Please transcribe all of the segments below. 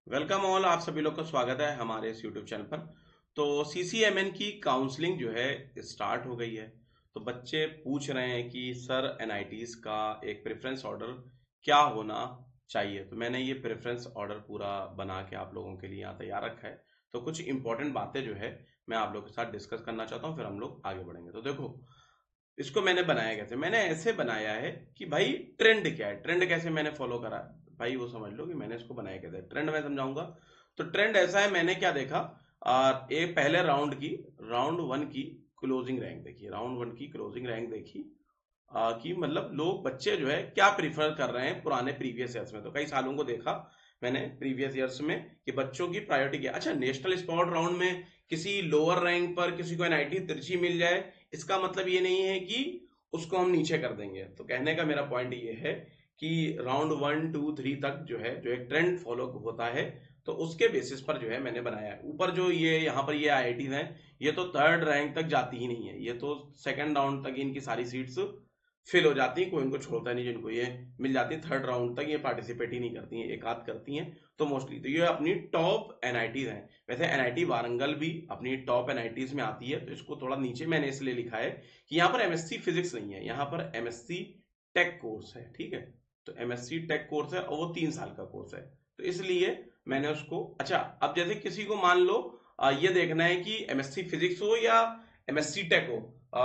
Welcome all, आप सभी लोग का स्वागत है हमारे इस यूट्यूब चैनल पर। तो सीसीएमएन की काउंसलिंग जो है स्टार्ट हो गई है। तो बच्चे पूछ रहे हैं कि सर एनआईटीज का एक प्रेफरेंस ऑर्डर क्या होना चाहिए। तो मैंने ये प्रेफरेंस ऑर्डर पूरा बना के आप लोगों के लिए यहाँ तैयार रखा है। तो कुछ इंपॉर्टेंट बातें जो है मैं आप लोगों के साथ डिस्कस करना चाहता हूँ, फिर हम लोग आगे बढ़ेंगे। तो देखो, इसको मैंने बनाया कैसे, मैंने ऐसे बनाया है कि भाई ट्रेंड क्या है, ट्रेंड कैसे मैंने फॉलो करा भाई, वो समझ लो कि मैंने इसको बनाया कैसे। ट्रेंड मैं समझाऊंगा। तो ट्रेंड ऐसा है, मैंने क्या देखा, ये पहले राउंड वन की क्लोजिंग रैंक देखी, राउंड वन की क्लोजिंग रैंक देखी। कि मतलब लोग बच्चे जो है क्या प्रीफर कर रहे हैं पुराने प्रीवियस ईयर्स में। तो कई सालों को देखा मैंने प्रीवियस ईयर्स में कि बच्चों की प्रायोरिटी क्या। अच्छा, नेशनल स्पोर्ट राउंड में किसी लोअर रैंक पर किसी को एनआईटी तिरछी मिल जाए, इसका मतलब ये नहीं है कि उसको हम नीचे कर देंगे। तो कहने का मेरा पॉइंट ये है कि राउंड 1 2 3 तक जो है, जो एक ट्रेंड फॉलो होता है, तो उसके बेसिस पर जो है मैंने बनाया है। ऊपर जो ये यहाँ पर ये आईआईटी हैं, ये तो थर्ड रैंक तक जाती ही नहीं है, ये तो सेकंड राउंड तक इनकी सारी सीट्स फिल हो जाती हैं, कोई इनको छोड़ता नहीं। जिनको ये मिल जाती है थर्ड राउंड तक, ये पार्टिसिपेट ही नहीं करती हैं, एक आध करती हैं। तो मोस्टली तो ये अपनी टॉप एनआईटीज हैं। वैसे एनआईटी वारंगल भी अपनी टॉप एनआईटीज में आती है। तो इसको थोड़ा नीचे मैंने इसलिए लिखा है कि यहाँ पर एमएससी फिजिक्स नहीं है, यहाँ पर एमएससी टेक कोर्स है। ठीक है, तो एमएससी टेक कोर्स है और वो 3 साल का कोर्स है। तो इसलिए मैंने उसको, अच्छा अब जैसे किसी को मान लो ये देखना है कि एमएससी फिजिक्स हो या एमएससी टेक हो,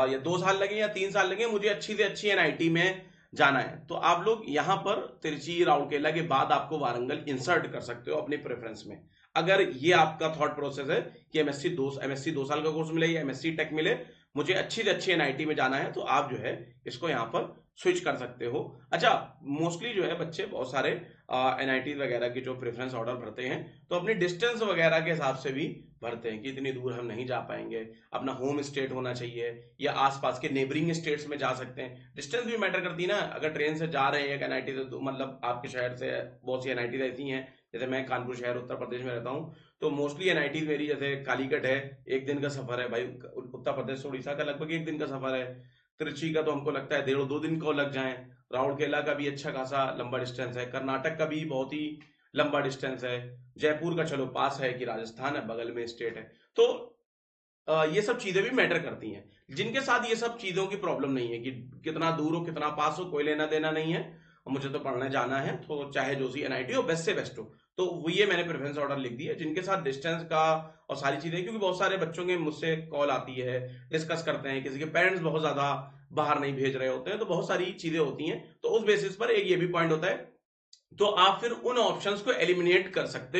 या 2 साल लगे या 3 साल लगे, मुझे अच्छी से अच्छी एनआईटी में जाना है, तो आप लोग यहाँ पर तिरची राउरकेला के बाद आपको वारंगल इंसर्ट कर सकते हो अपने प्रेफरेंस में। अगर ये आपका थॉट प्रोसेस है कि एमएससी 2 साल का कोर्स मिले या एमएससी टेक मिले, मुझे अच्छी से अच्छी एनआईटी में जाना है, तो आप जो है इसको यहाँ पर स्विच कर सकते हो। अच्छा, मोस्टली जो है बच्चे बहुत सारे एनआईटी वगैरह की जो प्रेफरेंस ऑर्डर भरते हैं, तो अपनी डिस्टेंस वगैरह के हिसाब से भी भरते हैं कि इतनी दूर हम नहीं जा पाएंगे, अपना होम स्टेट होना चाहिए या आसपास के नेबरिंग स्टेट्स में जा सकते हैं। डिस्टेंस भी मैटर करती है ना, अगर ट्रेन से जा रहे हैं एक एनआईटी से, तो मतलब आपके शहर से बहुत सी एनआईटी ऐसी हैं, जैसे मैं कानपुर शहर उत्तर प्रदेश में रहता हूँ, तो मोस्टली एनआईटी मेरी जैसे कालीकट है, 1 दिन का सफर है भाई। उत्तर प्रदेश से उड़ीसा का लगभग 1 दिन का सफर है। त्रिची का तो हमको लगता है 1.5 2 दिन को लग जाए। राउरकेला का भी अच्छा खासा लंबा डिस्टेंस है, कर्नाटक का भी बहुत ही लंबा डिस्टेंस है, जयपुर का चलो पास है कि राजस्थान है बगल में स्टेट है। तो ये सब चीजें भी मैटर करती हैं। जिनके साथ ये सब चीजों की प्रॉब्लम नहीं है कि कितना दूर हो कितना पास हो, कोई लेना देना नहीं है, और मुझे तो पढ़ने जाना है, तो चाहे जो सी एनआईटी हो बेस्ट से बेस्ट हो, तो वो ये मैंने प्रेफरेंस ऑर्डर लिख दिया। जिनके साथ डिस्टेंस का और सारी चीजें, क्योंकि बहुत सारे बच्चों के मुझसे कॉल आती है, डिस्कस करते हैं, किसी के पेरेंट्स बहुत ज्यादा बाहर नहीं भेज रहे होते हैं, तो बहुत सारी चीजें होती हैं। तो उस बेसिस पर एक ये भी पॉइंट होता है, तो आप फिर उन ऑप्शंस को एलिमिनेट कर सकते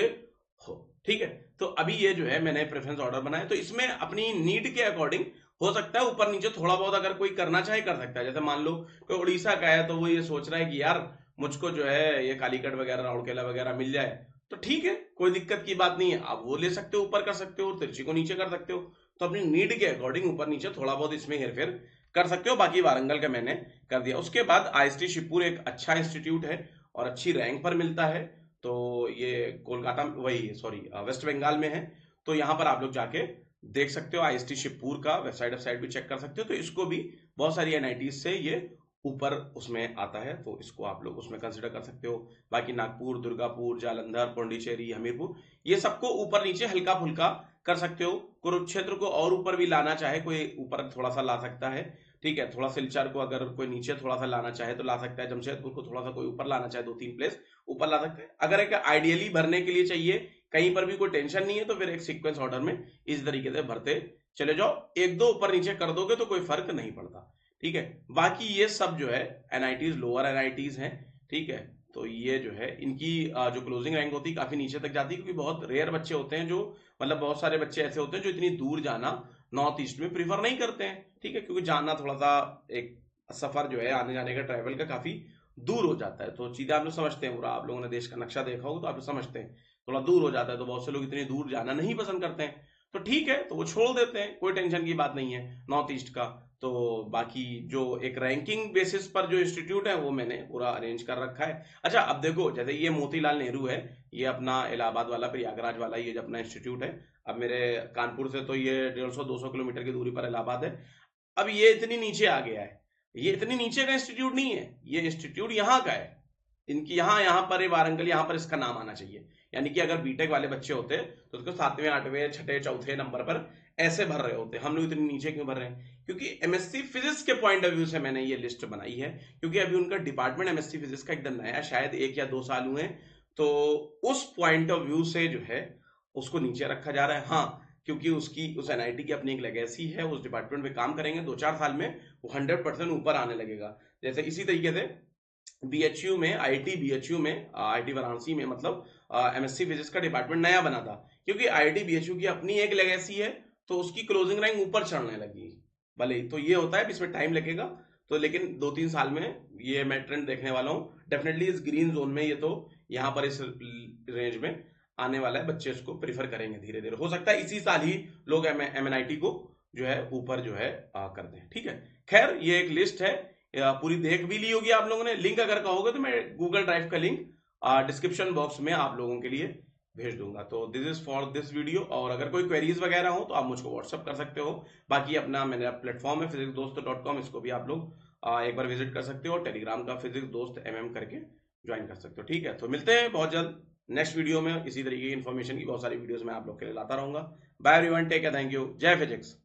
हो। ठीक है, तो अभी ये जो है मैंने प्रेफरेंस ऑर्डर बनाया, तो इसमें अपनी नीड के अकॉर्डिंग हो सकता है ऊपर नीचे थोड़ा बहुत, अगर कोई करना चाहे कर सकता है। जैसे मान लो कोई उड़ीसा का है, तो वो ये सोच रहा है कि यार मुझको जो है ये कालीकट वगैरह राउरकेला वगैरह मिल जाए, तो ठीक है, कोई दिक्कत की बात नहीं है, आप वो ले सकते हो, ऊपर कर सकते हो, तिरछी को नीचे कर सकते हो। तो अपनी नीड के अकॉर्डिंग ऊपर नीचे थोड़ा बहुत इसमें हेरफेर कर सकते हो। बाकी वारंगल का मैंने कर दिया। उसके बाद आईएसटी शिवपुर एक अच्छा इंस्टीट्यूट है और अच्छी रैंक पर मिलता है। तो ये कोलकाता, वही सॉरी वेस्ट बंगाल में है। तो यहाँ पर आप लोग जाके देख सकते हो, आईएसटी शिवपुर का वेबसाइट भी चेक कर सकते हो। तो इसको भी बहुत सारी एनआईटी से ये ऊपर उसमें आता है, तो इसको आप लोग उसमें कंसिडर कर सकते हो। बाकी नागपुर, दुर्गापुर, जालंधर, पौंडीचेरी, हमीरपुर, ये सबको ऊपर नीचे हल्का फुल्का कर सकते हो। कुरुक्षेत्र को और ऊपर भी लाना चाहे कोई, ऊपर थोड़ा सा ला सकता है। ठीक है, थोड़ा सिलचर को अगर कोई नीचे थोड़ा सा लाना चाहे तो ला सकता है। जमशेदपुर को थोड़ा सा कोई ऊपर लाना चाहे, 2 3 प्लेस ऊपर ला सकते हैं। अगर एक आइडियली भरने के लिए चाहिए, कहीं पर भी कोई टेंशन नहीं है, तो फिर एक सीक्वेंस ऑर्डर में इस तरीके से भरते चले जाओ। 1 2 ऊपर नीचे कर दोगे तो कोई फर्क नहीं पड़ता। ठीक है, बाकी ये सब जो है एनआईटीज लोअर एनआईटीज हैं। ठीक है, तो ये जो है इनकी जो क्लोजिंग रैंक होती है काफी नीचे तक जाती है, क्योंकि बहुत रेयर बच्चे होते हैं जो, मतलब बहुत सारे बच्चे ऐसे होते हैं जो इतनी दूर जाना नॉर्थ ईस्ट में प्रीफर नहीं करते हैं। ठीक है, क्योंकि जाना थोड़ा सा एक सफर जो है आने जाने का ट्रैवल का काफी दूर हो जाता है। तो चीजें आप लोग समझते हैं, पूरा आप लोगों ने देश का नक्शा देखा होगा तो आप लोग समझते हैं, थोड़ा दूर हो जाता है, तो बहुत से लोग इतनी दूर जाना नहीं पसंद करते हैं। तो ठीक है, तो वो छोड़ देते हैं, कोई टेंशन की बात नहीं है नॉर्थ ईस्ट का। तो बाकी जो एक रैंकिंग बेसिस पर जो इंस्टीट्यूट है वो मैंने पूरा अरेंज कर रखा है। अच्छा, अब देखो, जैसे ये मोतीलाल नेहरू है, ये अपना इलाहाबाद वाला प्रयागराज वाला ये जो अपना इंस्टीट्यूट है। अब मेरे कानपुर से तो ये 150 200 किलोमीटर की दूरी पर इलाहाबाद है। अब ये इतनी नीचे आ गया है, ये इतनी नीचे का इंस्टीट्यूट नहीं है, ये इंस्टीट्यूट यहाँ का है। इनकी यहाँ पर ये वारंगल यहाँ पर इसका नाम आना चाहिए। यानी कि अगर बीटेक वाले बच्चे होते तो उसको 7वें 8वें 6ठे 4थे नंबर पर ऐसे भर रहे होते। हम लोग इतने नीचे क्यों भर रहे हैं? क्योंकि एमएससी फिजिक्स के पॉइंट ऑफ व्यू से मैंने ये लिस्ट बनाई है, क्योंकि अभी उनका डिपार्टमेंट एमएससी फिजिक्स का एकदम नया, शायद 1 या 2 साल हुए, तो उस पॉइंट ऑफ व्यू से जो है उसको नीचे रखा जा रहा है। हाँ, क्योंकि उसकी उस एनआईटी की अपनी एक लेगेसी है, उस डिपार्टमेंट में काम करेंगे 2-4 साल में वो 100% ऊपर आने लगेगा। जैसे इसी तरीके से बीएचयू में, आईआईटी बीएचयू में, आईआईटी वाराणसी में, मतलब एमएससी फिजिक्स का डिपार्टमेंट नया बना था, क्योंकि आईआईटी बीएचयू की अपनी एक लेगेसी है, तो उसकी क्लोजिंग रैंक ऊपर चढ़ने लगी। भले तो ये होता है, इसमें टाइम लगेगा, तो लेकिन 2-3 साल में ये मैं ट्रेंड देखने वाला हूँ डेफिनेटली। इस ग्रीन जोन में ये तो यहाँ पर इस रेंज में आने वाला है, बच्चे इसको प्रीफर करेंगे धीरे धीरे। हो सकता है इसी साल ही लोग एमएनआईटी को जो है ऊपर जो है कर दें। ठीक है, खैर ये एक लिस्ट है, पूरी देख भी ली होगी आप लोगों ने। लिंक अगर कहोगे तो मैं गूगल ड्राइव का लिंक डिस्क्रिप्शन बॉक्स में आप लोगों के लिए भेज दूंगा। तो this is for this video, और अगर कोई क्वेरीज वगैरह हो तो आप मुझको व्हाट्सअप कर सकते हो। बाकी अपना मेरा प्लेटफॉर्म है physicsdost.com, इसको भी आप लोग एक बार विजिट कर सकते हो। टेलीग्राम का फिजिक्स दोस्त करके ज्वाइन कर सकते हो। ठीक है, तो मिलते हैं बहुत जल्द नेक्स्ट वीडियो में। इसी तरीके की इन्फॉर्मेशन की बहुत सारी वीडियोस मैं आप लोग के लिए लाता रहूंगा। Bye everyone, take care, thank you, जय फिजिक्स।